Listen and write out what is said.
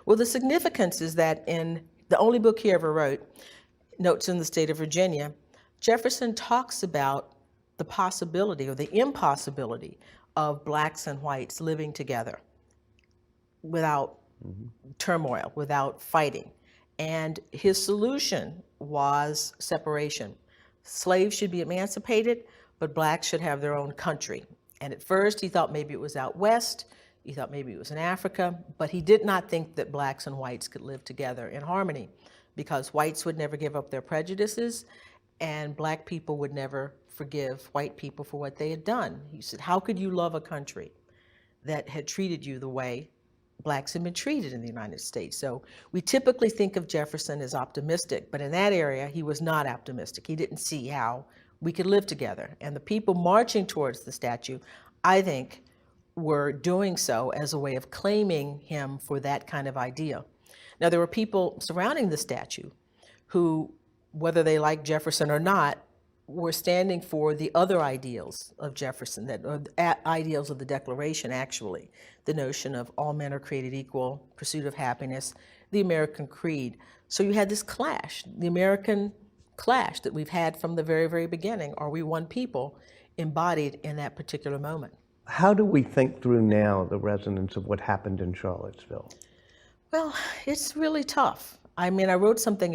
Well, the significance is that in the only book he ever wrote, Notes in the State of Virginia, Jefferson talks about the possibility or the impossibility of blacks and whites living together without turmoil, without fighting. And his solution was separation. Slaves should be emancipated, but blacks should have their own country. And at first he thought maybe it was out west, he thought maybe it was in Africa, but he did not think that blacks and whites could live together in harmony, because whites would never give up their prejudices and black people would never forgive white people for what they had done. He said, how could you love a country that had treated you the way blacks had been treated in the United States? So we typically think of Jefferson as optimistic, but in that area, he was not optimistic. He didn't see how we could live together. And the people marching towards the statue, I think, were doing so as a way of claiming him for that kind of idea. Now, there were people surrounding the statue who, whether they liked Jefferson or not, were standing for the other ideals of Jefferson, that or ideals of the Declaration, actually. The notion of all men are created equal, pursuit of happiness, the American creed. So you had this clash, the American clash that we've had from the very, very beginning. Are we one people embodied in that particular moment? How do we think through now the resonance of what happened in Charlottesville? Well, it's really tough. I mean, I wrote something